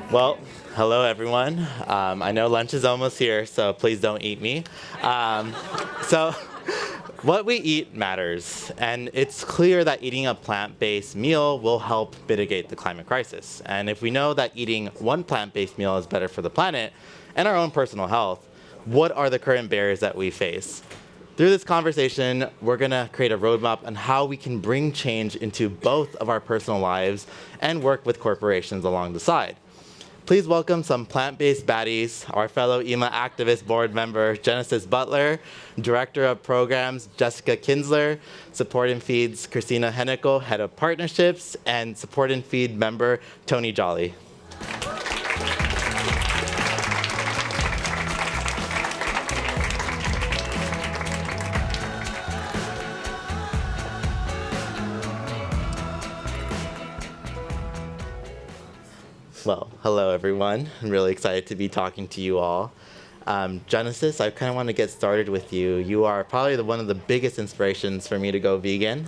Well, hello everyone. I know lunch is almost here, so please don't eat me. So, what we eat matters, and it's clear that eating a plant-based meal will help mitigate the climate crisis. And if we know that eating one plant-based meal is better for the planet and our own personal health, what are the current barriers that we face? Through this conversation, we're going to create a roadmap on how we can bring change into both of our personal lives and work with corporations along the side. Please welcome some plant-based baddies, our fellow EMA activist board member, Genesis Butler, Director of Programs, Jessica Kinsler, Support and Feed's Christina Hennikel, Head of Partnerships, and Support and Feed member, Tony Jolly. Well, hello everyone. I'm really excited to be talking to you all. Genesis, I kind of want to get started with you. You are probably one of the biggest inspirations for me to go vegan.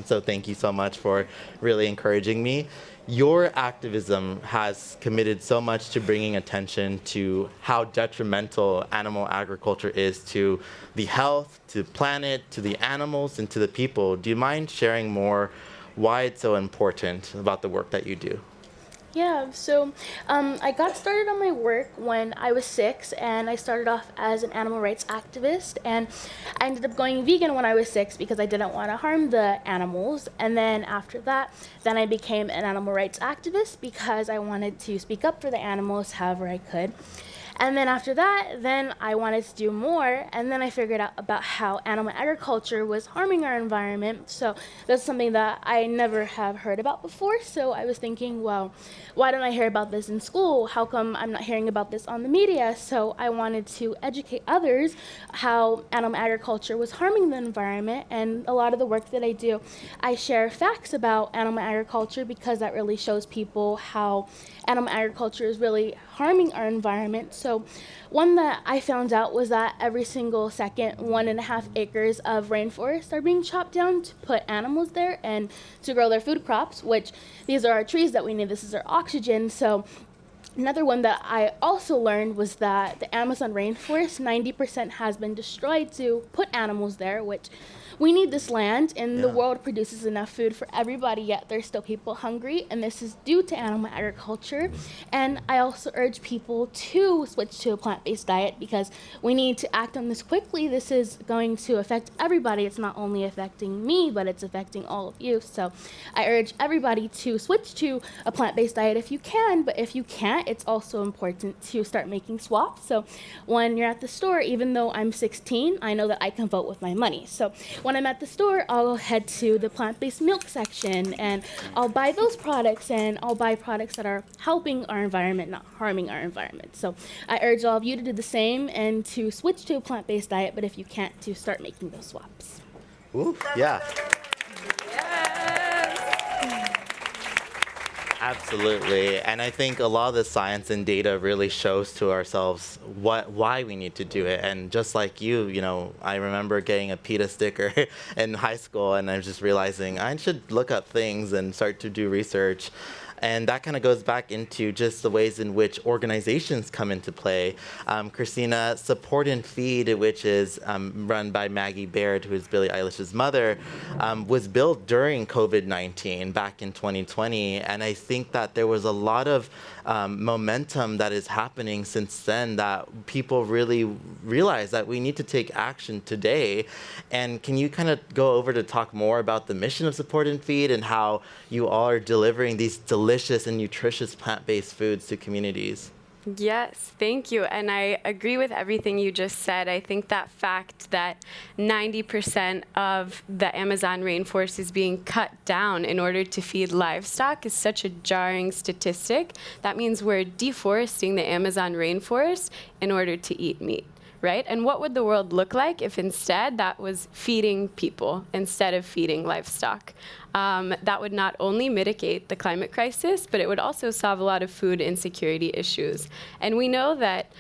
So thank you so much for really encouraging me. Your activism has committed so much to bringing attention to how detrimental animal agriculture is to the health, to the planet, to the animals, and to the people. Do you mind sharing more why it's so important about the work that you do? Yeah, so I got started on my work when I was 6, and I started off as an animal rights activist, and I ended up going vegan when I was 6 because I didn't want to harm the animals. And then after that, then I became an animal rights activist because I wanted to speak up for the animals however I could. And then after that, then I wanted to do more, and then I figured out about how animal agriculture was harming our environment. So that's something that I never have heard about before. So I was thinking, well, why don't I hear about this in school? How come I'm not hearing about this on the media? So I wanted to educate others how animal agriculture was harming the environment. And a lot of the work that I do, I share facts about animal agriculture because that really shows people how animal agriculture is really harming our environment. So one that I found out was that every single second, 1.5 acres of rainforest are being chopped down to put animals there and to grow their food crops, which these are our trees that we need. This is our oxygen. So another one that I also learned was that the Amazon rainforest, 90% has been destroyed to put animals there, which we need this land, and the world produces enough food for everybody, yet there's still people hungry, and this is due to animal agriculture. And I also urge people to switch to a plant-based diet because we need to act on this quickly. This is going to affect everybody. It's not only affecting me, but it's affecting all of you. So I urge everybody to switch to a plant-based diet if you can, but if you can't, it's also important to start making swaps. So when you're at the store, even though I'm 16, I know that I can vote with my money. So when I'm at the store, I'll head to the plant-based milk section and I'll buy those products, and I'll buy products that are helping our environment, not harming our environment. So I urge all of you to do the same and to switch to a plant-based diet, but if you can't, to start making those swaps. Ooh, yeah. Absolutely. And I think a lot of the science and data really shows to ourselves why we need to do it. And just like you know, I remember getting a PETA sticker in high school, and I was just realizing I should look up things and start to do research. And that kind of goes back into just the ways in which organizations come into play. Christina, Support and Feed, which is run by Maggie Baird, who is Billie Eilish's mother, was built during COVID-19 back in 2020. And I think that there was a lot of momentum that is happening since then that people really realize that we need to take action today. And can you kind of go over to talk more about the mission of Support and Feed and how you all are delivering these delicious and nutritious plant-based foods to communities? Yes, thank you. And I agree with everything you just said. I think that fact that 90% of the Amazon rainforest is being cut down in order to feed livestock is such a jarring statistic. That means we're deforesting the Amazon rainforest in order to eat meat. Right? And what would the world look like if instead that was feeding people instead of feeding livestock? that would not only mitigate the climate crisis, but it would also solve a lot of food insecurity issues. And we know that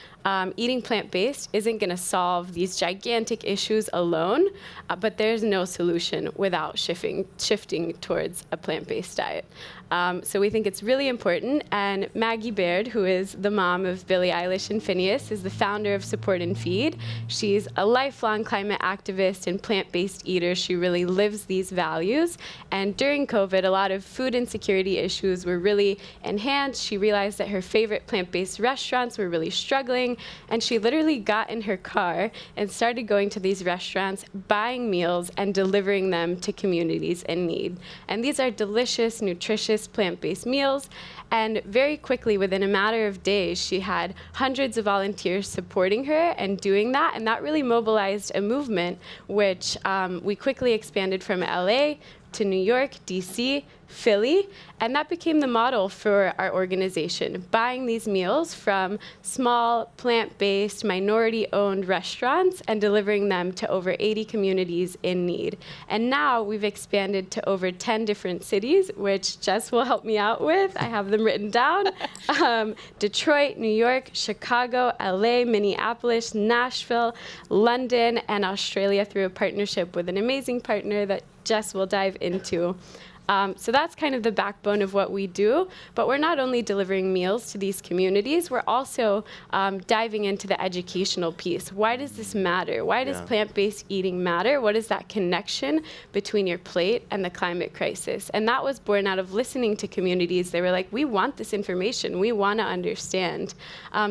eating plant-based isn't going to solve these gigantic issues alone, but there's no solution without shifting towards a plant-based diet. So we think it's really important. And Maggie Baird, who is the mom of Billie Eilish and Phineas, is the founder of Support and Feed. She's a lifelong climate activist and plant-based eater. She really lives these values. And during COVID, a lot of food insecurity issues were really enhanced. She realized that her favorite plant-based restaurants were really struggling. And she literally got in her car and started going to these restaurants, buying meals, and delivering them to communities in need. And these are delicious, nutritious, plant-based meals. And very quickly, within a matter of days, she had hundreds of volunteers supporting her and doing that. And that really mobilized a movement, which we quickly expanded from LA to New York, DC, Philly, and that became the model for our organization, buying these meals from small, plant-based, minority-owned restaurants and delivering them to over 80 communities in need. And now we've expanded to over 10 different cities, which Jess will help me out with. I have them written down. Detroit, New York, Chicago, LA, Minneapolis, Nashville, London, and Australia through a partnership with an amazing partner that Jess will dive into. So that's kind of the backbone of what we do. But we're not only delivering meals to these communities, we're also diving into the educational piece. Why does this matter? Why does plant-based eating matter? What is that connection between your plate and the climate crisis? And that was born out of listening to communities. They were like, we want this information. We want to understand.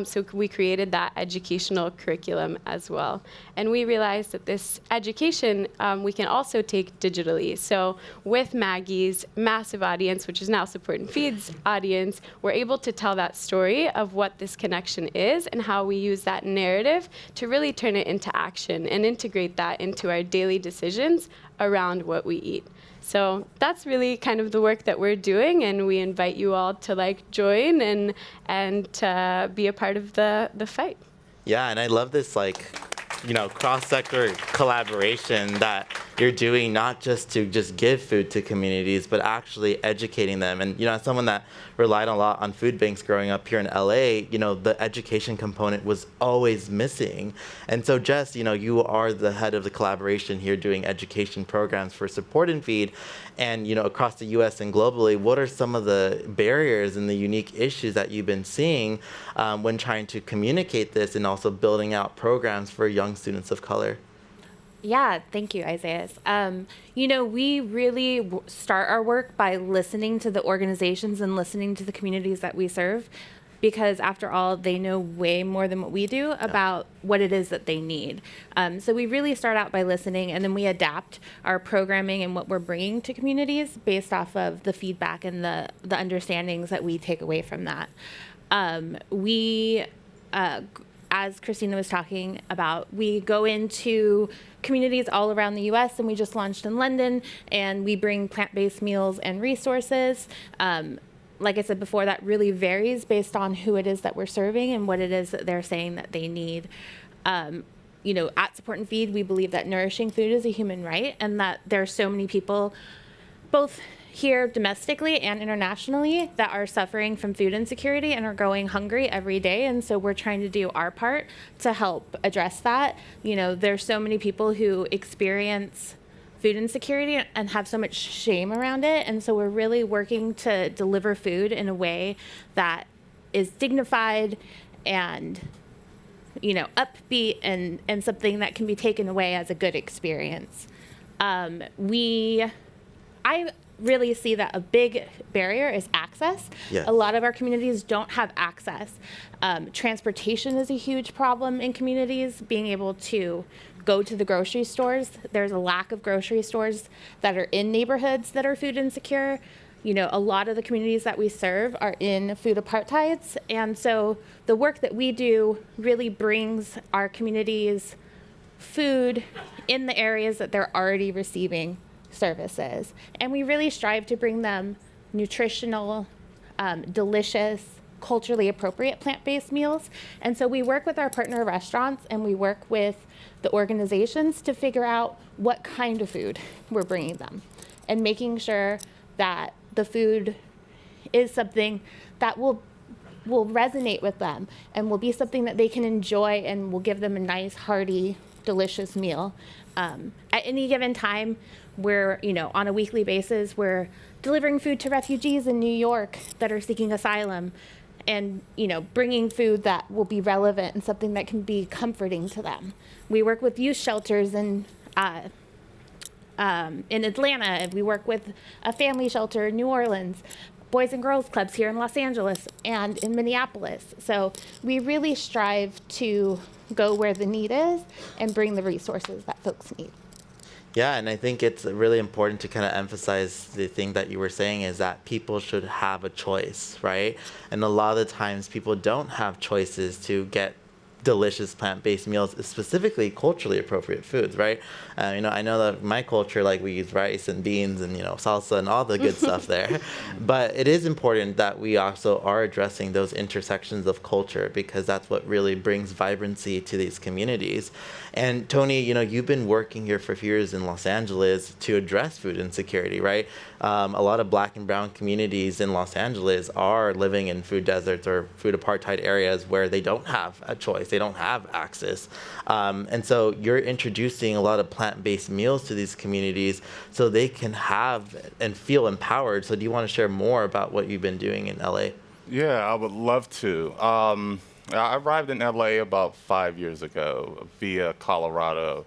So we created that educational curriculum as well. And we realized that this education we can also take digitally. So with Maggie's massive audience, which is now Support and Feed's audience, we're able to tell that story of what this connection is and how we use that narrative to really turn it into action and integrate that into our daily decisions around what we eat. So that's really kind of the work that we're doing, and we invite you all to join and to be a part of the fight. Yeah, and I love this cross-sector collaboration that you're doing, not just to just give food to communities, but actually educating them. And as someone that relied a lot on food banks growing up here in LA, the education component was always missing. And so Jess, you are the head of the collaboration here doing education programs for Support and Feed. And across the US and globally, what are some of the barriers and the unique issues that you've been seeing when trying to communicate this and also building out programs for young students of color? Yeah, thank you, Isaias. We really start our work by listening to the organizations and listening to the communities that we serve, because after all, they know way more than what we do about what it is that they need. So we really start out by listening, and then we adapt our programming and what we're bringing to communities based off of the feedback and the understandings that we take away from that. As Christina was talking about, we go into communities all around the U.S., and we just launched in London, and we bring plant-based meals and resources. Like I said before, that really varies based on who it is that we're serving and what it is that they're saying that they need. At Support and Feed, we believe that nourishing food is a human right, and that there are so many people, both here domestically and internationally, that are suffering from food insecurity and are going hungry every day. And so we're trying to do our part to help address that. There's so many people who experience food insecurity and have so much shame around it. And so we're really working to deliver food in a way that is dignified and, upbeat and something that can be taken away as a good experience. I really see that a big barrier is access. Yes. A lot of our communities don't have access. Transportation is a huge problem in communities, being able to go to the grocery stores. There's a lack of grocery stores that are in neighborhoods that are food insecure. A lot of the communities that we serve are in food apartheids. And so the work that we do really brings our communities food in the areas that they're already receiving services. And we really strive to bring them nutritional, delicious, culturally appropriate plant-based meals. And so we work with our partner restaurants, and we work with the organizations to figure out what kind of food we're bringing them. and making sure that the food is something that will resonate with them and will be something that they can enjoy and will give them a nice, hearty, delicious meal. At any given time, we're, on a weekly basis, we're delivering food to refugees in New York that are seeking asylum and, bringing food that will be relevant and something that can be comforting to them. We work with youth shelters in Atlanta. We work with a family shelter in New Orleans, Boys and Girls Clubs here in Los Angeles and in Minneapolis. So we really strive to go where the need is and bring the resources that folks need. Yeah, and I think it's really important to kind of emphasize the thing that you were saying is that people should have a choice, right? And a lot of the times people don't have choices to get delicious plant-based meals, specifically culturally appropriate foods, right? I know that my culture, like we use rice and beans and salsa and all the good stuff there, but it is important that we also are addressing those intersections of culture because that's what really brings vibrancy to these communities. And Tony, you've been working here for a few years in Los Angeles to address food insecurity, right? A lot of Black and brown communities in Los Angeles are living in food deserts or food apartheid areas where they don't have a choice. They don't have access. And so you're introducing a lot of plant-based meals to these communities so they can have and feel empowered. So do you want to share more about what you've been doing in LA? Yeah, I would love to. I arrived in LA about 5 years ago via Colorado,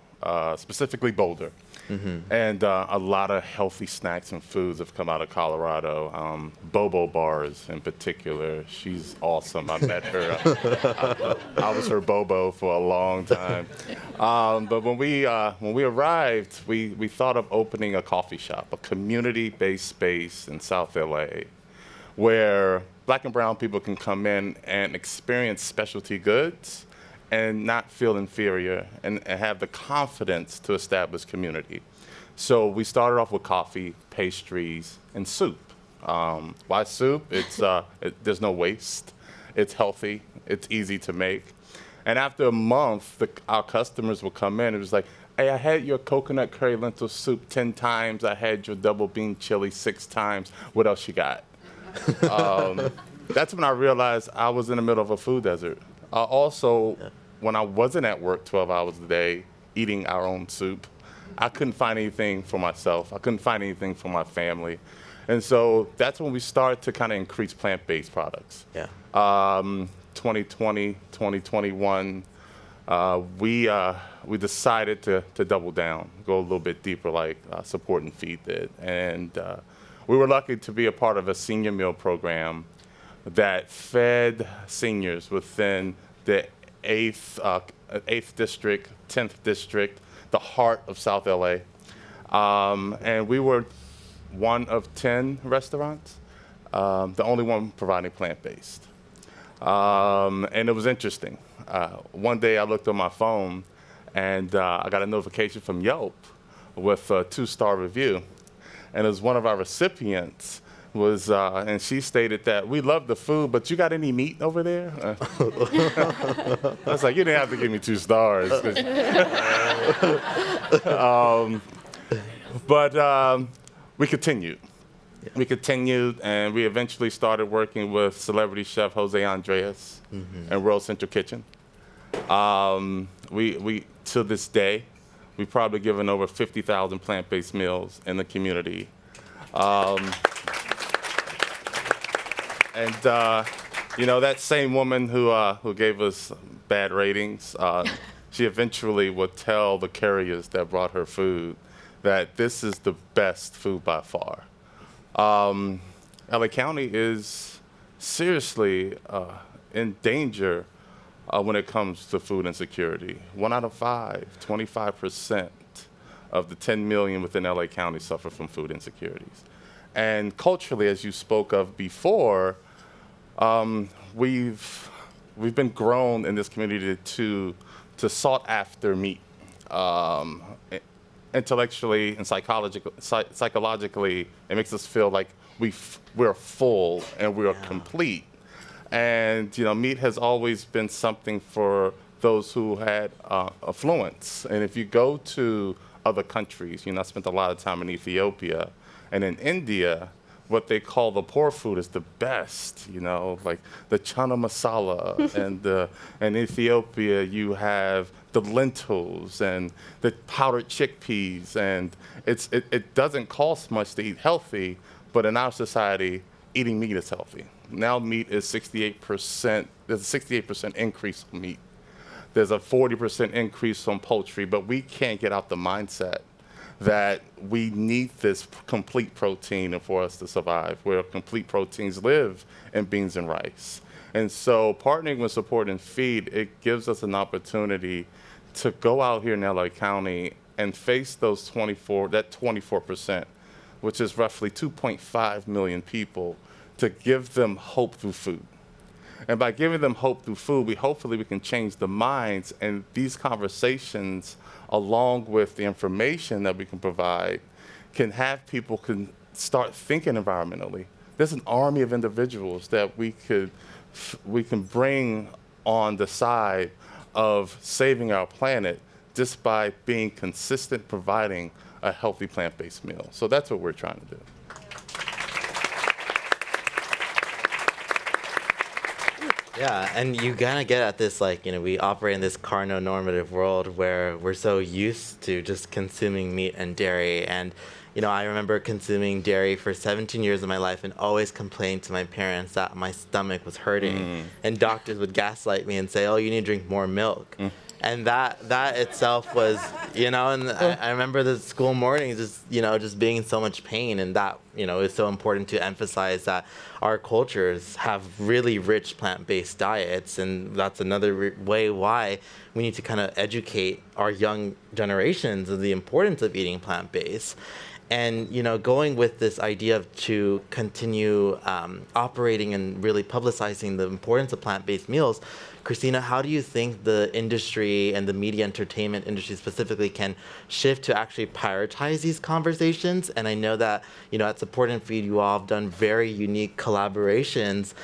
specifically Boulder. Mm-hmm. And a lot of healthy snacks and foods have come out of Colorado. Bobo bars in particular. She's awesome. I met her. I was her Bobo for a long time. But when we arrived, we thought of opening a coffee shop, a community-based space in South LA, where Black and brown people can come in and experience specialty goods and not feel inferior and have the confidence to establish community. So we started off with coffee, pastries, and soup. Why soup? There's no waste. It's healthy. It's easy to make. And after a month, our customers will come in and it was like, hey, I had your coconut curry lentil soup 10 times. I had your double bean chili 6 times. What else you got? That's when I realized I was in the middle of a food desert. When I wasn't at work 12 hours a day eating our own soup, I couldn't find anything for myself. I couldn't find anything for my family. And so that's when we started to kind of increase plant-based products. Yeah. 2020, 2021, we decided to double down, go a little bit deeper like Support and Feed did. And we were lucky to be a part of a senior meal program that fed seniors within the 8th district, 10th district, the heart of South LA. And we were one of 10 restaurants, the only one providing plant-based. And it was interesting. One day I looked on my phone and I got a notification from Yelp with a 2-star review. And it was one of our recipients and she stated that we love the food, but you got any meat over there? I was like, you didn't have to give me 2 stars. But we continued. Yeah. We continued, and we eventually started working with celebrity chef Jose Andres and World Central Kitchen. We to this day, we've probably given over 50,000 plant-based meals in the community. And that same woman who gave us bad ratings, she eventually would tell the couriers that brought her food that this is the best food by far. LA County is seriously in danger when it comes to food insecurity. 1 out of 5, 25% of the 10 million within LA County suffer from food insecurities. And culturally, as you spoke of before, we've been grown in this community to sought after meat. Intellectually and psychologically, it makes us feel like we're full and we're complete. And meat has always been something for those who had affluence. And if you go to other countries, I spent a lot of time in Ethiopia. And in India, what they call the poor food is the best, like the chana masala. And in Ethiopia, you have the lentils and the powdered chickpeas. And it doesn't cost much to eat healthy, but in our society, eating meat is healthy. Now meat is 68%, there's a 68% increase on meat. There's a 40% increase on poultry, but we can't get out the mindset that we need this complete protein for us to survive, where complete proteins live in beans and rice. And so partnering with Support and Feed, it gives us an opportunity to go out here in LA County and face that 24%, which is roughly 2.5 million people, to give them hope through food. And by giving them hope through food, hopefully we can change the minds, and these conversations, along with the information that we can provide, can have people can start thinking environmentally. There's an army of individuals that we can bring on the side of saving our planet just by being consistent, providing a healthy plant-based meal. So that's what we're trying to do. Yeah, and you kind of get at this, we operate in this carno-normative world where we're so used to just consuming meat and dairy. And, I remember consuming dairy for 17 years of my life and always complaining to my parents that my stomach was hurting. And doctors would gaslight me and say, oh, you need to drink more milk. And that itself was, and I remember the school mornings just being in so much pain. And that, is so important to emphasize that our cultures have really rich plant-based diets. And that's another way why we need to kind of educate our young generations of the importance of eating plant-based. And, going with this idea to continue operating and really publicizing the importance of plant-based meals, Christina, how do you think the industry and the media entertainment industry specifically can shift to actually prioritize these conversations? And I know that, at Support and Feed, you all have done very unique collaborations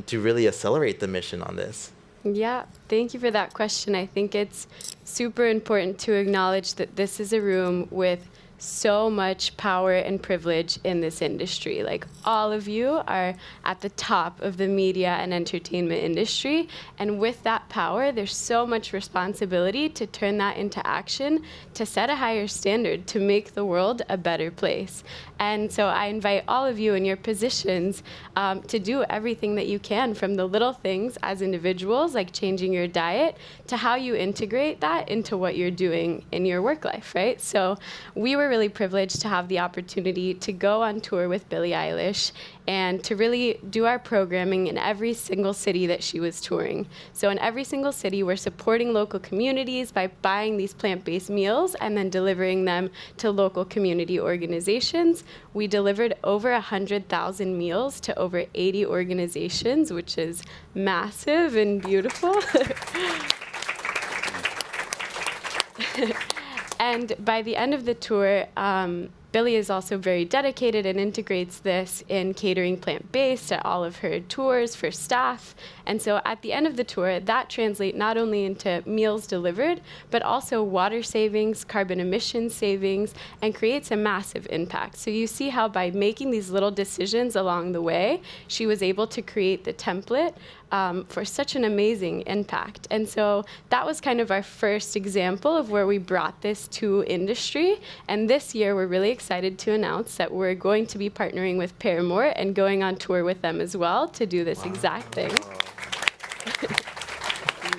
to really accelerate the mission on this. Yeah, thank you for that question. I think it's super important to acknowledge that this is a room with so much power and privilege in this industry. Like, all of you are at the top of the media and entertainment industry, and with that power, there's so much responsibility to turn that into action, to set a higher standard, to make the world a better place. And so I invite all of you in your positions to do everything that you can, from the little things as individuals, like changing your diet, to how you integrate that into what you're doing in your work life, right? So we were really privileged to have the opportunity to go on tour with Billie Eilish and to really do our programming in every single city that she was touring. So in every single city, we're supporting local communities by buying these plant-based meals and then delivering them to local community organizations. We delivered over 100,000 meals to over 80 organizations, which is massive and beautiful. And by the end of the tour, Billie is also very dedicated and integrates this in catering plant-based at all of her tours for staff. And so at the end of the tour, that translates not only into meals delivered, but also water savings, carbon emission savings, and creates a massive impact. So you see how by making these little decisions along the way, she was able to create the template for such an amazing impact. And so that was kind of our first example of where we brought this to industry. And this year, we're really excited to announce that we're going to be partnering with Paramore and going on tour with them as well to do this exact thing.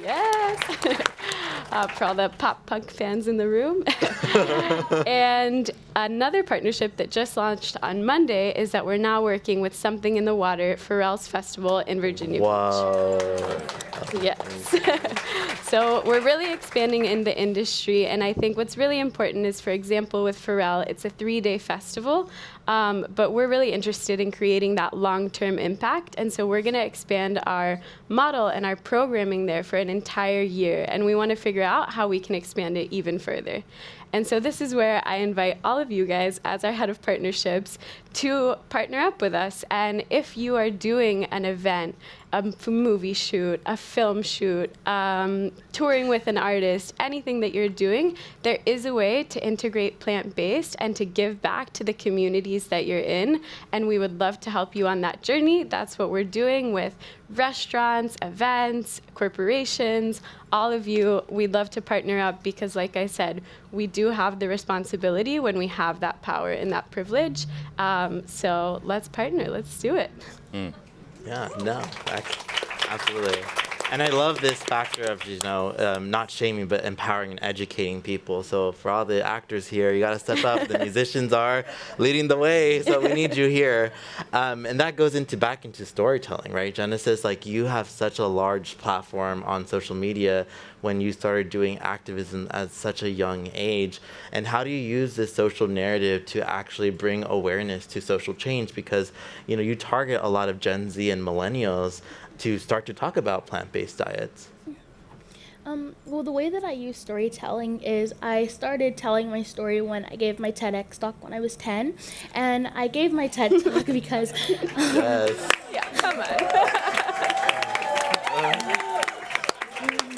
Yes. For all the pop punk fans in the room. And another partnership that just launched on Monday is that we're now working with Something in the Water, Pharrell's festival in Virginia Beach. Yes. So we're really expanding in the industry, and I think what's really important is, for example, with Pharrell, it's a 3-day festival, but we're really interested in creating that long-term impact, and so we're going to expand our model and our programming there for an entire year, and we want to figure out how we can expand it even further. And so this is where I invite all of you guys, as our head of partnerships, to partner up with us. And if you are doing an event movie shoot, a film shoot, touring with an artist, anything that you're doing, there is a way to integrate plant-based and to give back to the communities that you're in. And we would love to help you on that journey. That's what we're doing with restaurants, events, corporations, all of you. We'd love to partner up because, like I said, we do have the responsibility when we have that power and that privilege. So let's partner. Let's do it. Yeah, no, absolutely. And I love this factor of, not shaming, but empowering and educating people. So for all the actors here, you got to step up. The musicians are leading the way, so we need you here. And that goes back into storytelling, right? Genesis, like, you have such a large platform on social media when you started doing activism at such a young age. And how do you use this social narrative to actually bring awareness to social change? Because, you target a lot of Gen Z and millennials to start to talk about plant-based diets. Well, the way that I use storytelling is I started telling my story when I gave my TEDx talk when I was 10. And I gave my TED talk because... Yes. Yeah, come on.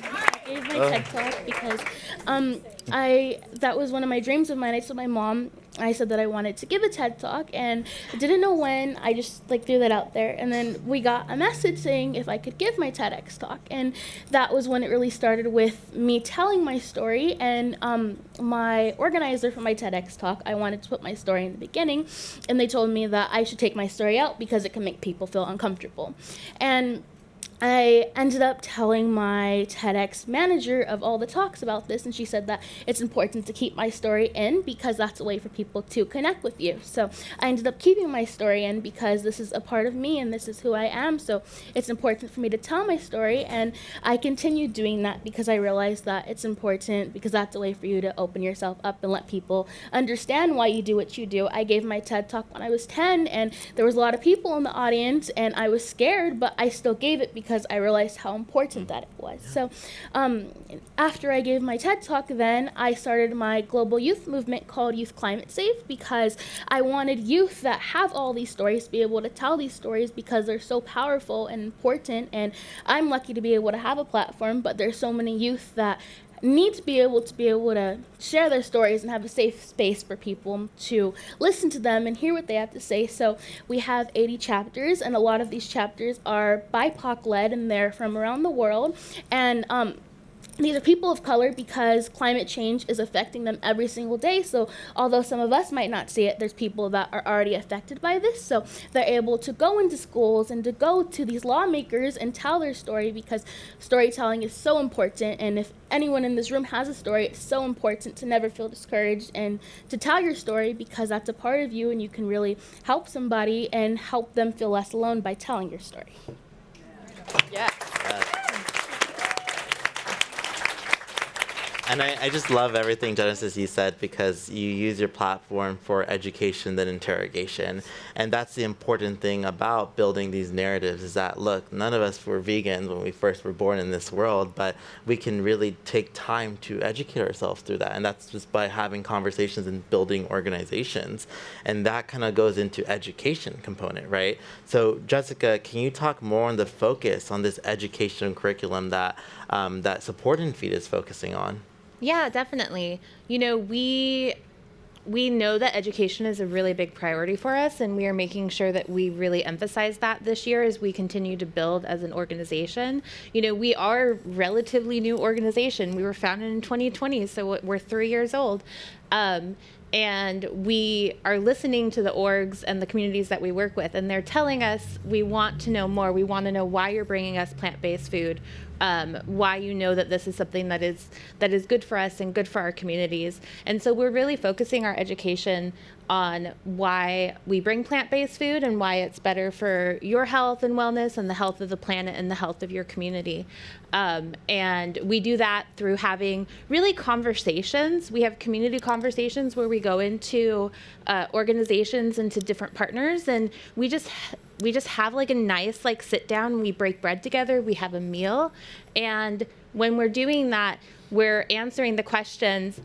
I gave my TED talk because that was one of my dreams of mine. I told my mom, I said that I wanted to give a TED talk, and I didn't know when. I just threw that out there, and then we got a message saying if I could give my TEDx talk, and that was when it really started with me telling my story. And my organizer for my TEDx talk, I wanted to put my story in the beginning, and they told me that I should take my story out because it can make people feel uncomfortable. And I ended up telling my TEDx manager of all the talks about this, and she said that it's important to keep my story in because that's a way for people to connect with you. So I ended up keeping my story in because this is a part of me and this is who I am. So it's important for me to tell my story, and I continued doing that because I realized that it's important because that's a way for you to open yourself up and let people understand why you do what you do. I gave my TED talk when I was 10, and there was a lot of people in the audience, and I was scared, but I still gave it because I realized how important that it was. So after I gave my TED talk, then I started my global youth movement called Youth Climate Safe because I wanted youth that have all these stories to be able to tell these stories because they're so powerful and important. And I'm lucky to be able to have a platform, but there's so many youth that need to be able to share their stories and have a safe space for people to listen to them and hear what they have to say. So we have 80 chapters, and a lot of these chapters are BIPOC-led, and they're from around the world. And these are people of color because climate change is affecting them every single day. So although some of us might not see it, there's people that are already affected by this. So they're able to go into schools and to go to these lawmakers and tell their story because storytelling is so important. And if anyone in this room has a story, it's so important to never feel discouraged and to tell your story because that's a part of you and you can really help somebody and help them feel less alone by telling your story. Yeah. And I just love everything, Genesis, you said, because you use your platform for education than interrogation. And that's the important thing about building these narratives is that, look, none of us were vegans when we first were born in this world, but we can really take time to educate ourselves through that. And that's just by having conversations and building organizations. And that kind of goes into education component, right? So, Jessica, can you talk more on the focus on this education curriculum that that Support and Feed is focusing on? Yeah, definitely. We know that education is a really big priority for us, and we are making sure that we really emphasize that this year as we continue to build as an organization. We are a relatively new organization. We were founded in 2020, so we're 3 years old. And we are listening to the orgs and the communities that we work with, and they're telling us, we want to know more. We want to know why you're bringing us plant-based food, why you know that this is something that is good for us and good for our communities. And so we're really focusing our education on why we bring plant-based food and why it's better for your health and wellness and the health of the planet and the health of your community. And we do that through having really conversations. We have community conversations where we go into organizations and to different partners, and we just we just have like a nice like sit down, we break bread together, we have a meal. And when we're doing that, we're answering the questions,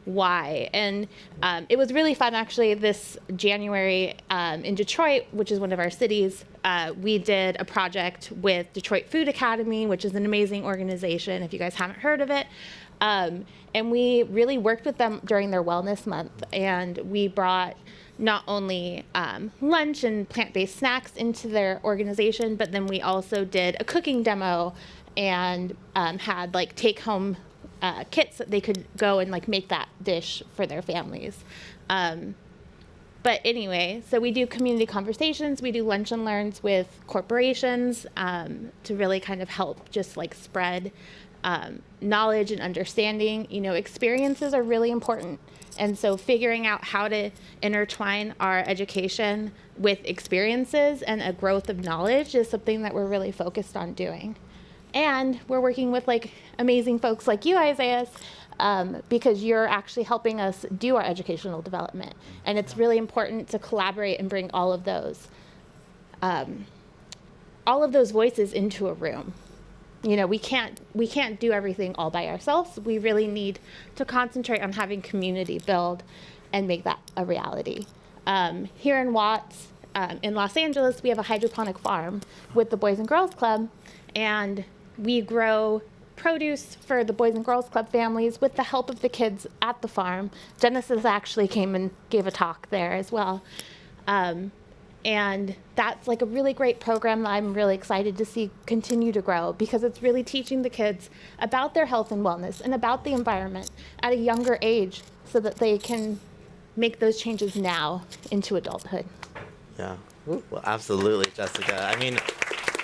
why. And it was really fun, actually, this January in Detroit, which is one of our cities. We did a project with Detroit Food Academy, which is an amazing organization, if you guys haven't heard of it. And we really worked with them during their Wellness Month. And we brought not only lunch and plant-based snacks into their organization, but then we also did a cooking demo and had like take-home kits that they could go and like make that dish for their families. But anyway, so we do community conversations, we do lunch and learns with corporations to really kind of help just like spread knowledge and understanding. Experiences are really important. And so figuring out how to intertwine our education with experiences and a growth of knowledge is something that we're really focused on doing. And we're working with like amazing folks like you, Isaias, because you're actually helping us do our educational development. And it's really important to collaborate and bring all of those voices into a room. We can't do everything all by ourselves. We really need to concentrate on having community build and make that a reality. Here in Watts, in Los Angeles, we have a hydroponic farm with the Boys and Girls Club, and we grow produce for the Boys and Girls Club families with the help of the kids at the farm. Genesis actually came and gave a talk there as well. And that's like a really great program that I'm really excited to see continue to grow, because it's really teaching the kids about their health and wellness and about the environment at a younger age so that they can make those changes now into adulthood. Yeah, well, absolutely, Jessica.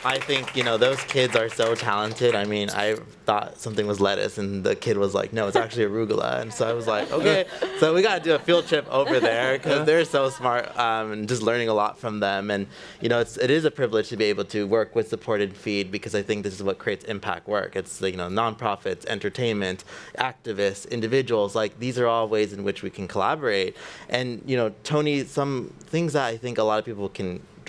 I think, those kids are so talented. I thought something was lettuce, and the kid was like, no, it's actually arugula. And so I was like, okay, so we got to do a field trip over there, because they're so smart, and just learning a lot from them. And, it is a privilege to be able to work with Support and Feed, because I think this is what creates impact work. It's, nonprofits, entertainment, activists, individuals. Like, these are all ways in which we can collaborate. And, Tony, some things that I think a lot of people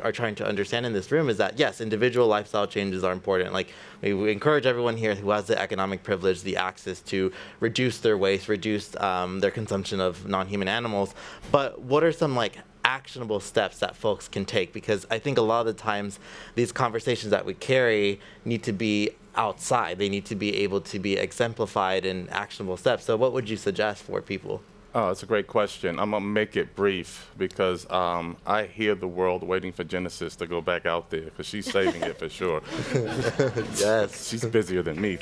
are trying to understand in this room is that, yes, individual lifestyle changes are important. Like, we encourage everyone here who has the economic privilege, the access to reduce their waste, reduce their consumption of non-human animals. But what are some actionable steps that folks can take? Because I think a lot of the times these conversations that we carry need to be outside. They need to be able to be exemplified in actionable steps. So what would you suggest for people? Oh, it's a great question. I'm going to make it brief because I hear the world waiting for Genesis to go back out there, because she's saving it for sure. Yes. She's busier than me.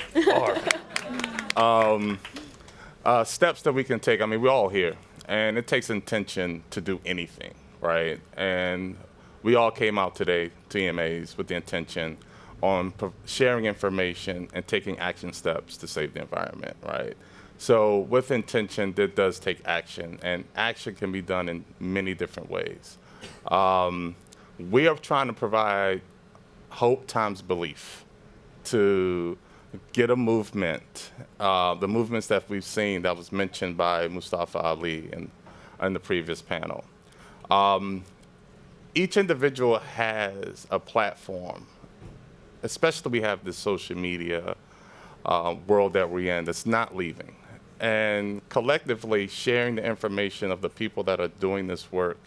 Steps that we can take. We're all here, and it takes intention to do anything, right? And we all came out today to EMAs with the intention on sharing information and taking action steps to save the environment, right? So with intention, that does take action, and action can be done in many different ways. We are trying to provide hope times belief to get a movement, the movements that we've seen that was mentioned by Mustafa Ali in the previous panel. Each individual has a platform, especially we have this social media world that we're in that's not leaving. And collectively sharing the information of the people that are doing this work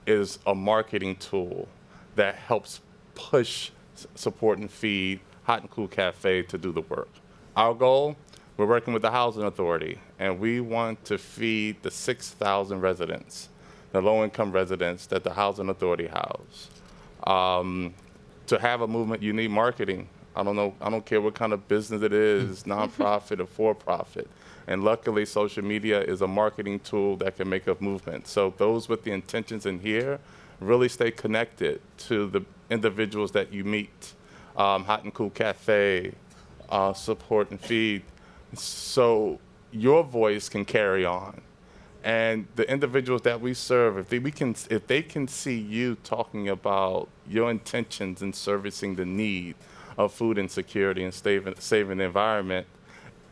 is a marketing tool that helps push Support and Feed, Hot and Cool Cafe to do the work. Our goal, we're working with the Housing Authority, and we want to feed the 6,000 residents, the low-income residents that the Housing Authority house. To have a movement, you need marketing. I don't care what kind of business it is, nonprofit or for-profit. And luckily, social media is a marketing tool that can make a movement. So those with the intentions in here really stay connected to the individuals that you meet. Hot and Cool Cafe, Support and Feed. So your voice can carry on. And the individuals that we serve, if they can see you talking about your intentions in servicing the need of food insecurity and saving the environment,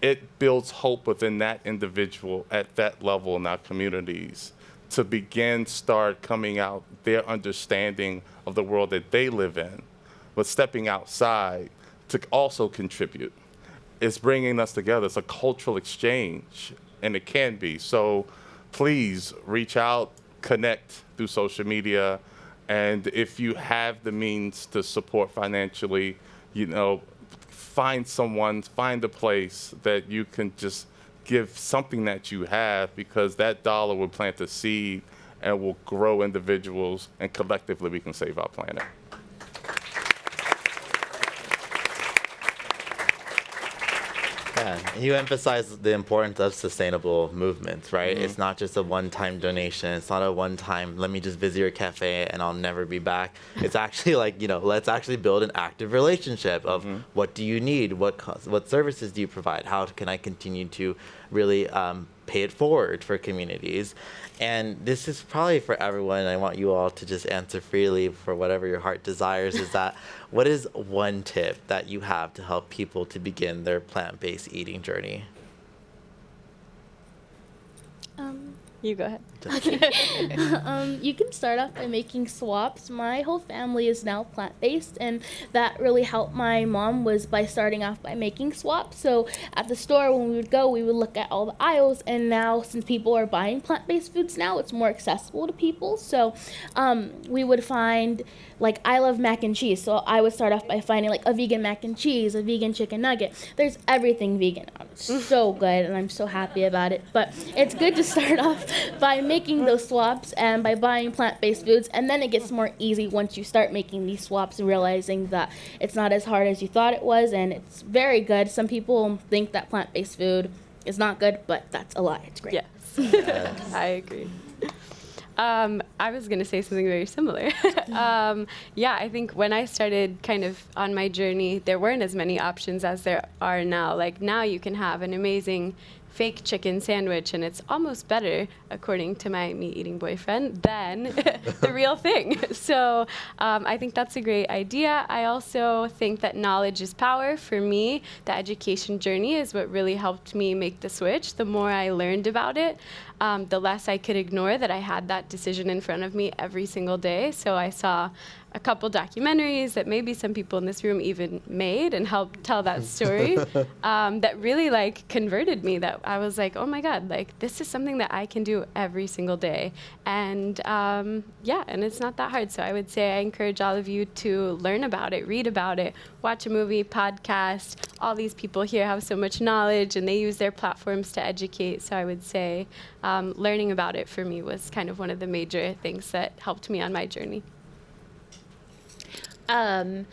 it builds hope within that individual at that level in our communities to start coming out their understanding of the world that they live in, but stepping outside to also contribute. It's bringing us together. It's a cultural exchange, and it can be. So please reach out, connect through social media, and if you have the means to support financially, find a place that you can just give something that you have, because that dollar will plant a seed and will grow individuals, and collectively we can save our planet. Yeah, you emphasize the importance of sustainable movements, right? It's not just a one-time donation. It's not a one-time, let me just visit your cafe and I'll never be back. It's actually like, let's actually build an active relationship of what do you need? What services do you provide? How can I continue to really pay it forward for communities? And this is probably for everyone. I want you all to just answer freely for whatever your heart desires. Is that what is one tip that you have to help people to begin their plant-based eating journey? You go ahead. You can start off by making swaps. My whole family is now plant-based, and that really helped my mom was by starting off by making swaps. So at the store, when we would go, we would look at all the aisles, and now since people are buying plant-based foods now, it's more accessible to people. So we would find, like, I love mac and cheese, so I would start off by finding like a vegan mac and cheese, a vegan chicken nugget. There's everything vegan. It's so good, and I'm so happy about it. But it's good to start off by making those swaps and by buying plant-based foods, and then it gets more easy once you start making these swaps and realizing that it's not as hard as you thought it was, and it's very good. Some people think that plant-based food is not good, but that's a lie. It's great. Yes, I agree. I was going to say something very similar. I think when I started kind of on my journey, there weren't as many options as there are now. Like, now you can have an amazing fake chicken sandwich, and it's almost better, according to my meat-eating boyfriend, than the real thing. So I think that's a great idea. I also think that knowledge is power. For me, the education journey is what really helped me make the switch. The more I learned about it, the less I could ignore that I had that decision in front of me every single day. So I saw a couple documentaries that maybe some people in this room even made and helped tell that story that really converted me, that I was like, oh my God, this is something that I can do every single day. And and it's not that hard. So I would say I encourage all of you to learn about it, read about it, watch a movie, podcast. All these people here have so much knowledge and they use their platforms to educate. So I would say learning about it for me was kind of one of the major things that helped me on my journey. A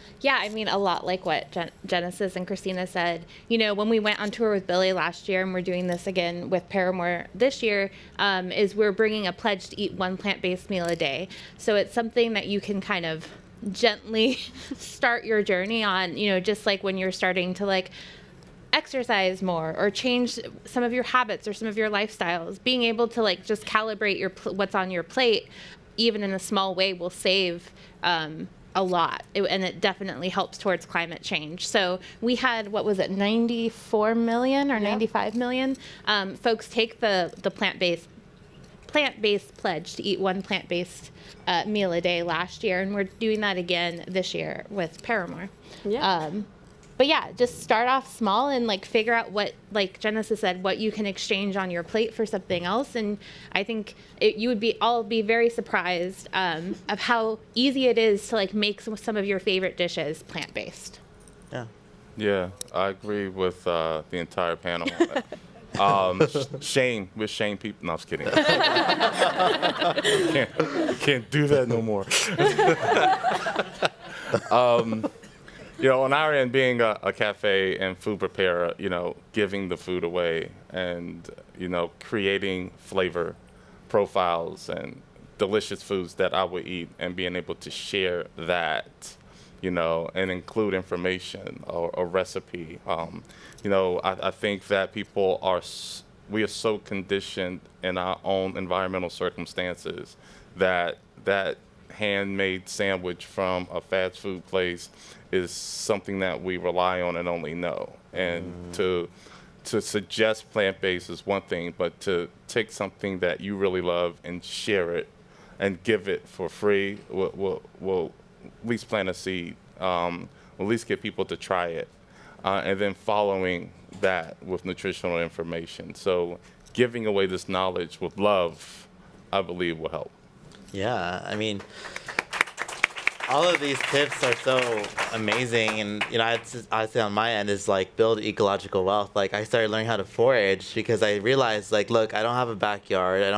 lot like what Genesis and Christina said. When we went on tour with Billy last year, and we're doing this again with Paramore this year, is we're bringing a pledge to eat one plant-based meal a day. So it's something that you can kind of gently start your journey on, just like when you're starting to exercise more or change some of your habits or some of your lifestyles. Being able to just calibrate what's on your plate, even in a small way, will save a lot, and it definitely helps towards climate change. So we had, 94 million or 95 million folks take the plant-based pledge to eat one plant-based meal a day last year, and we're doing that again this year with Paramore. But just start off small and figure out what, like Genesis said, what you can exchange on your plate for something else. And I think you would all be very surprised of how easy it is to make some of your favorite dishes plant-based. Yeah, I agree with the entire panel. Shame people. No, I was kidding. Can't do that no more. On our end, being a cafe and food preparer, giving the food away and, creating flavor profiles and delicious foods that I would eat, and being able to share that, and include information or a recipe. I think that we are so conditioned in our own environmental circumstances that handmade sandwich from a fast food place is something that we rely on and only know. And to to suggest plant-based is one thing, but to take something that you really love and share it and give it for free will at least plant a seed, will at least get people to try it, and then following that with nutritional information. So giving away this knowledge with love, I believe, will help. Yeah, I mean, all of these tips are so amazing, and I'd say on my end is like build ecological wealth. Like I started learning how to forage because I realized, like, look, I don't have a backyard. I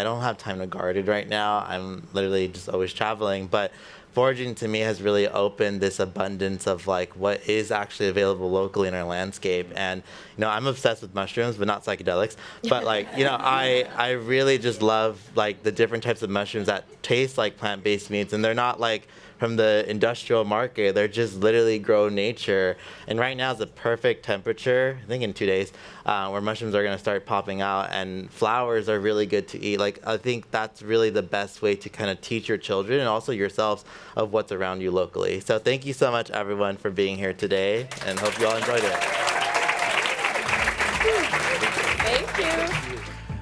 don't have time to garden right now. I'm literally just always traveling, but foraging to me has really opened this abundance of like what is actually available locally in our landscape. And I'm obsessed with mushrooms, but not psychedelics. But like I really just love like the different types of mushrooms that taste like plant-based meats, and they're not like from the industrial market. They're just literally grow nature. And right now is the perfect temperature, I think in 2 days, where mushrooms are going to start popping out, and flowers are really good to eat. Like I think that's really the best way to kind of teach your children and also yourselves of what's around you locally. So thank you so much, everyone, for being here today, and hope you all enjoyed it. Thank you.